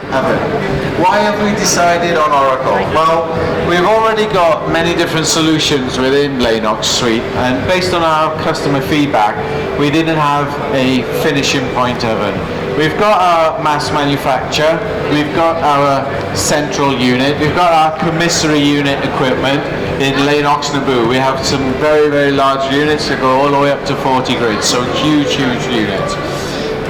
oven. Why have we decided on Oracle? Well, we've already got many different solutions within Lainox suite, and based on our customer feedback, we didn't have a finishing point oven. We've got our mass manufacture, we've got our central unit, we've got our commissary unit equipment in Lainox Naboo. We have some very, very large units that go all the way up to 40 grids, so huge, huge units.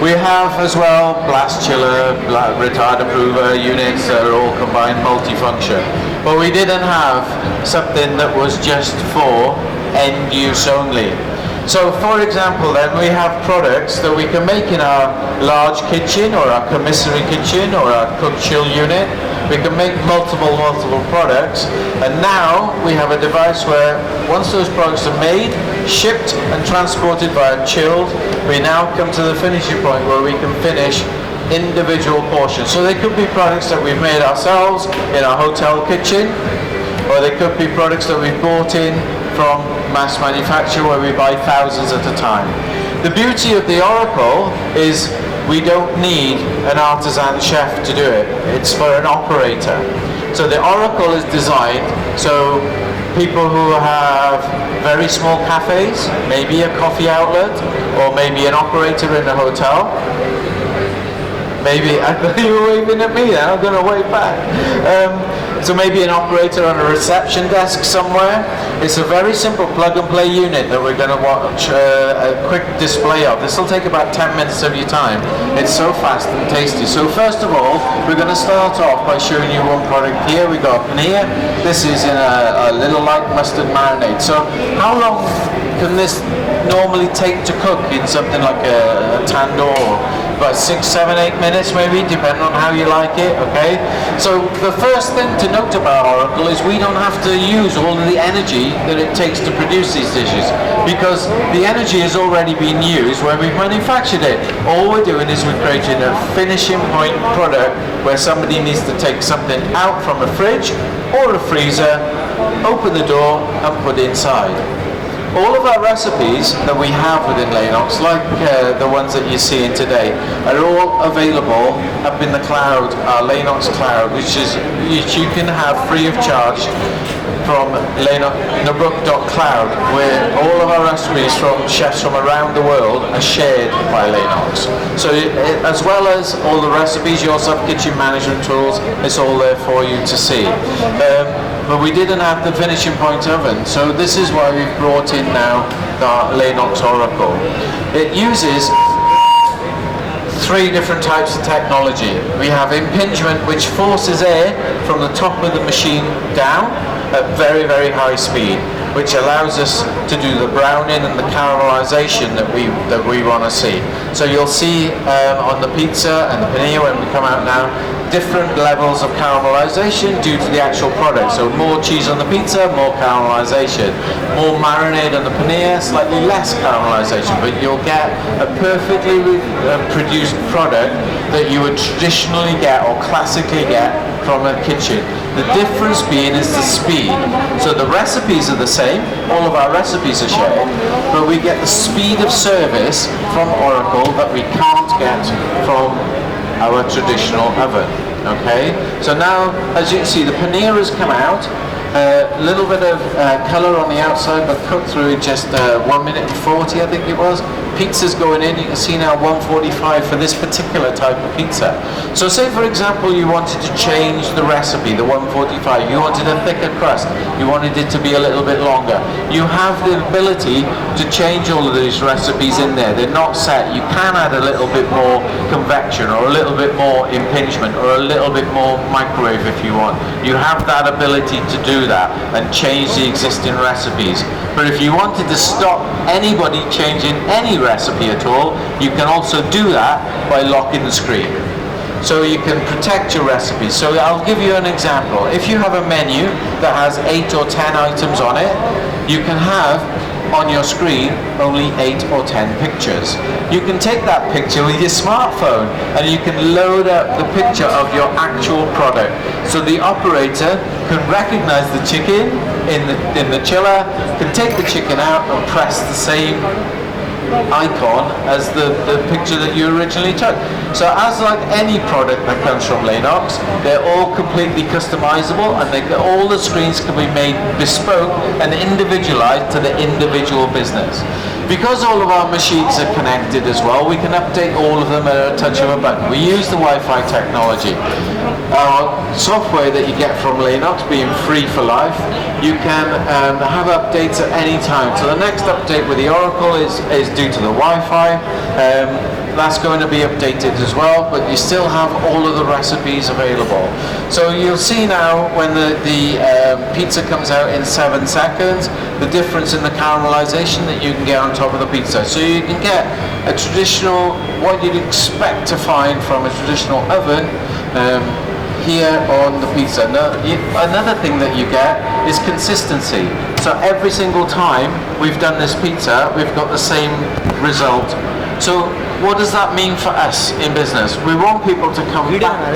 We have as well blast chiller, retard approver units that are all combined multifunction. But we didn't have something that was just for end use only. So for example then, we have products that we can make in our large kitchen or our commissary kitchen or our cook chill unit. We can make multiple products, and now we have a device where once those products are made, shipped and transported via chilled, we now come to the finishing point where we can finish individual portions. So they could be products that we've made ourselves in our hotel kitchen, or they could be products that we've bought in from mass manufacture where we buy thousands at a time. The beauty of the Oracle is we don't need an artisan chef to do it. It's for an operator. So the Oracle is designed so people who have very small cafes, maybe a coffee outlet, or maybe an operator in a hotel. Maybe, I thought you were waving at me then, I'm going to wave back. So maybe an operator on a reception desk somewhere. It's a very simple plug and play unit that we're going to watch a quick display of. This will take about 10 minutes of your time. It's so fast and tasty. So first of all, we're going to start off by showing you one product here. We got paneer. This is in a little light mustard marinade. So how long can this normally take to cook in something like a tandoor? About 6, 7, 8 minutes maybe, depending on how you like it, okay? So the first thing to note about Oracle is we don't have to use all of the energy that it takes to produce these dishes, because the energy has already been used when we've manufactured it. All we're doing is we're creating a finishing point product where somebody needs to take something out from a fridge or a freezer, open the door and put it inside. All of our recipes that we have within Lainox, like the ones that you're seeing today, are all available up in the cloud, our Lainox cloud, which you can have free of charge from Nabrook.cloud, where all of our recipes from chefs from around the world are shared by Lainox. So as well as all the recipes, you also have kitchen management tools. It's all there for you to see. But we didn't have the finishing point oven, so this is why we've brought in now the Lainox Oracle. It uses 3 different types of technology. We have impingement, which forces air from the top of the machine down at very, very high speed, which allows us to do the browning and the caramelization that we want to see. So you'll see on the pizza and the paneer when we come out now, different levels of caramelization due to the actual product. So more cheese on the pizza, more caramelization. More marinade on the paneer, slightly less caramelization, but you'll get a perfectly produced product that you would traditionally get or classically get from a kitchen. The difference being is the speed. So the recipes are the same, all of our recipes are shared, but we get the speed of service from Oracle that we can't get from our traditional oven. Okay, so now as you can see, the paneer has come out. A little bit of colour on the outside, but cooked through in just 1 minute and 40, I think it was. Pizza's going in, you can see now 145 for this particular type of pizza. So say for example you wanted to change the recipe, the 145, you wanted a thicker crust, you wanted it to be a little bit longer. You have the ability to change all of these recipes in there. They're not set. You can add a little bit more convection or a little bit more impingement or a little bit more microwave if you want. You have that ability to do that and change the existing recipes. But if you wanted to stop anybody changing any recipe at all, you can also do that by locking the screen. So you can protect your recipes. So I'll give you an example. If you have a menu that has 8 or 10 items on it, you can have on your screen only 8 or 10 pictures. You can take that picture with your smartphone and you can load up the picture of your actual product. So the operator can recognize the chicken in the chiller, can take the chicken out and press the same icon as the picture that you originally took. So as like any product that comes from Lainox, they're all completely customizable, and all the screens can be made bespoke and individualized to the individual business. Because all of our machines are connected as well, we can update all of them at a touch of a button. We use the Wi-Fi technology. Our software that you get from Lainox being free for life, you can have updates at any time. So the next update with the Oracle is due to the Wi-Fi. That's going to be updated as well, but you still have all of the recipes available. So you'll see now when the pizza comes out in 7 seconds, the difference in the caramelization that you can get on top of the pizza. So you can get a traditional, what you'd expect to find from a traditional oven, here on the pizza. Now, another thing that you get is consistency. So every single time we've done this pizza, we've got the same result. So what does that mean for us in business? We want people to come back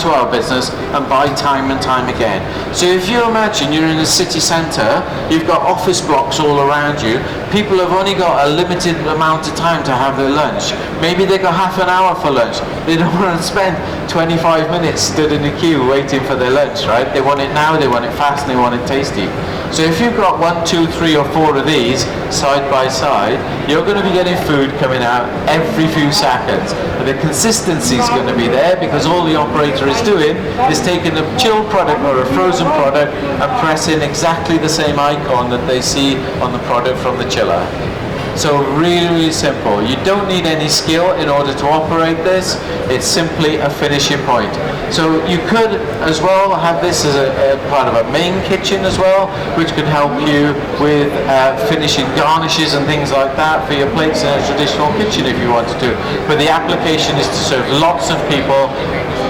to our business and buy time and time again. So if you imagine you're in a city centre, you've got office blocks all around you, people have only got a limited amount of time to have their lunch. Maybe they got half an hour for lunch. They don't want to spend 25 minutes stood in a queue waiting for their lunch, right? They want it now, they want it fast, and they want it tasty. So if you've got 1, 2, 3 or 4 of these side by side, you're going to be getting food coming out every few seconds. But the consistency is going to be there, because all the operator is doing is taking a chilled product or a frozen product and pressing exactly the same icon that they see on the product from the chiller. So really, really simple. You don't need any skill in order to operate this. It's simply a finishing point. So you could as well have this as a part of a main kitchen as well, which can help you with finishing garnishes and things like that for your plates in a traditional kitchen if you wanted to. But the application is to serve lots of people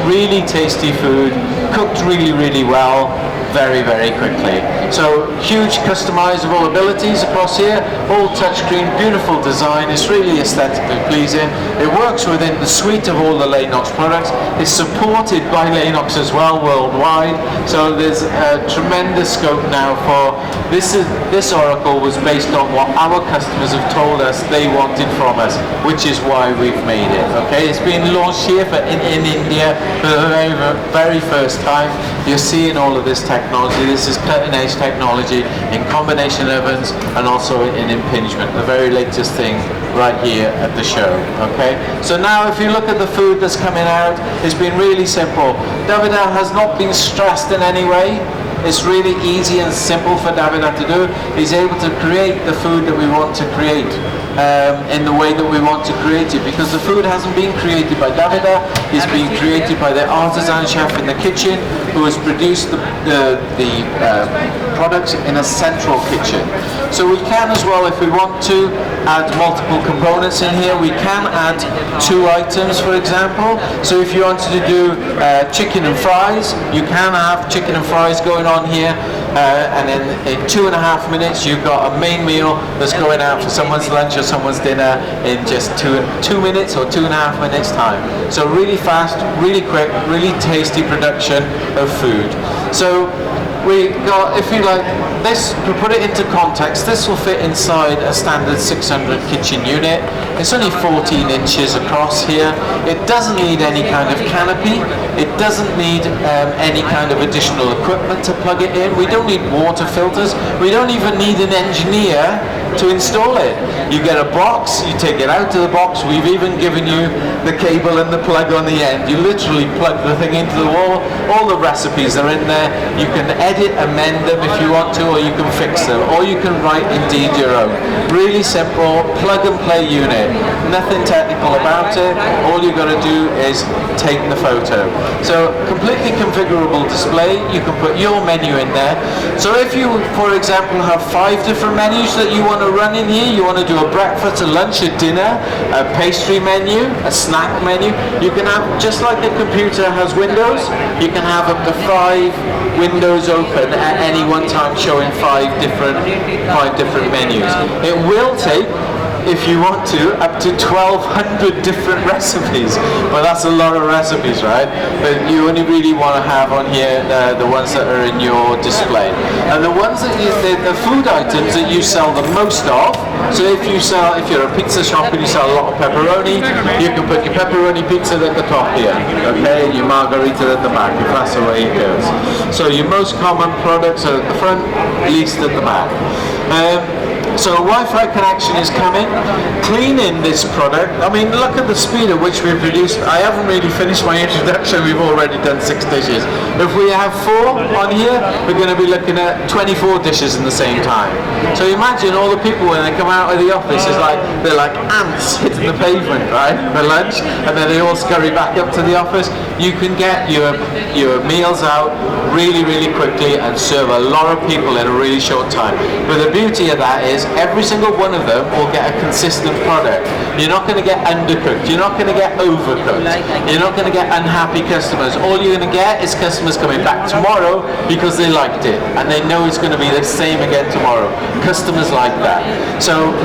really tasty food, cooked really, really well, very, very quickly. So huge customizable abilities across here, all touchscreen, beautiful design. It's really aesthetically pleasing. It works within the suite of all the Lainox products. It's supported by Lainox as well worldwide. So there's a tremendous scope now for this Oracle was based on what our customers have told us they wanted from us, which is why we've made it. Okay, it's been launched here in India for the very first time. You're seeing all of this technology. This is cutting-edge technology in combination ovens and also in impingement, the very latest thing right here at the show. Okay, so now if you look at the food that's coming out, it's been really simple. Davida has not been stressed in any way. It's really easy and simple for Davida to do. He's able to create the food that we want to create in the way that we want to create it, because the food hasn't been created by Davida. It's been created by the artisan chef in the kitchen who has produced the products in a central kitchen. So we can as well, if we want to, add multiple components in here. We can add 2 items, for example. So if you wanted to do chicken and fries, you can have chicken and fries going on here, and then in 2.5 minutes you've got a main meal that's going out for someone's lunch or someone's dinner in just 2 minutes or 2.5 minutes time. So really fast, really quick, really tasty production of food. So we got, if you like, this, to put it into context, this will fit inside a standard 600 kitchen unit. It's only 14 inches across here. It doesn't need any kind of canopy. It doesn't need any kind of additional equipment to plug it in. We don't need water filters. We don't even need an engineer to install it. You get a box, you take it out of the box. We've even given you the cable and the plug on the end. You literally plug the thing into the wall. All the recipes are in there. You can edit, amend them if you want to, or you can fix them, or you can write indeed your own. Really simple, plug and play unit. Nothing technical about it. All you've got to do is take the photo. So completely configurable display. You can put your menu in there. So if you, for example, have 5 different menus that you want to run in here, you want to do a breakfast, a lunch, a dinner, a pastry menu, a snack menu, you can have, just like a computer has windows, you can have up to 5 windows open at any one time, showing 5 different menus. It will take if you want to, up to 1,200 different recipes. Well, that's a lot of recipes, right? But you only really want to have on here the ones that are in your display. And the ones that the food items that you sell the most of. So if you're a pizza shop and you sell a lot of pepperoni, you can put your pepperoni pizza at the top here, okay, and your margarita at the back, if that's the way it goes. So your most common products are at the front, least at the back. So Wi-Fi connection is coming. Cleaning this product, I mean, look at the speed at which we've produced. I haven't really finished my introduction, we've already done 6 dishes. If we have 4 on here, we're going to be looking at 24 dishes in the same time. So imagine all the people when they come out of the office, they're like ants hitting the pavement, right, for lunch, and then they all scurry back up to the office. You can get your meals out really, really quickly and serve a lot of people in a really short time. But the beauty of that is every single one of them will get a consistent product. You're not going to get undercooked. You're not going to get overcooked. You're not going to get unhappy customers. All you're going to get is customers coming back tomorrow because they liked it and they know it's going to be the same again tomorrow. Customers like that. So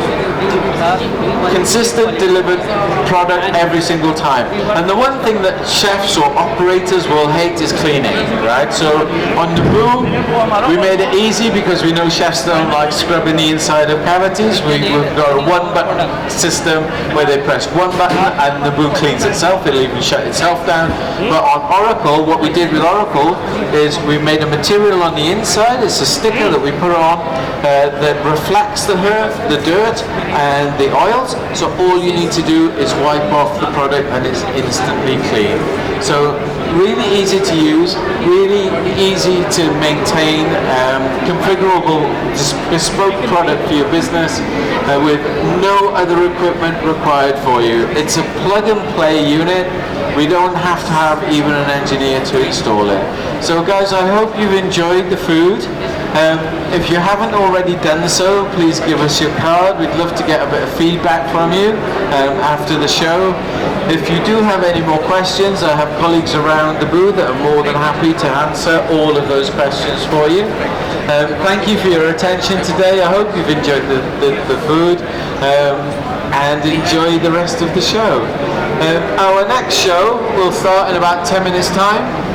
consistent delivered product every single time. And the one thing that chefs or operators will hate is cleaning, right? So on the Naboo, we made it easy because we know chefs don't like scrubbing the inside of cavities. We've got a one button system where they press one button and the Naboo cleans itself. It'll even shut itself down. But on Oracle, what we did with Oracle is we made a material on the inside. It's a sticker that we put on that reflects the dirt and the oils. So all you need to do is wipe off the product and it's instantly clean. So really easy to use, really easy to maintain, configurable, bespoke product for your business with no other equipment required for you. It's a plug and play unit. We don't have to have even an engineer to install it. So guys, I hope you've enjoyed the food. If you haven't already done so, please give us your card. We'd love to get a bit of feedback from you after the show. If you do have any more questions, I have colleagues around the booth that are more than happy to answer all of those questions for you. Thank you for your attention today. I hope you've enjoyed the food and enjoy the rest of the show. Our next show will start in about 10 minutes time.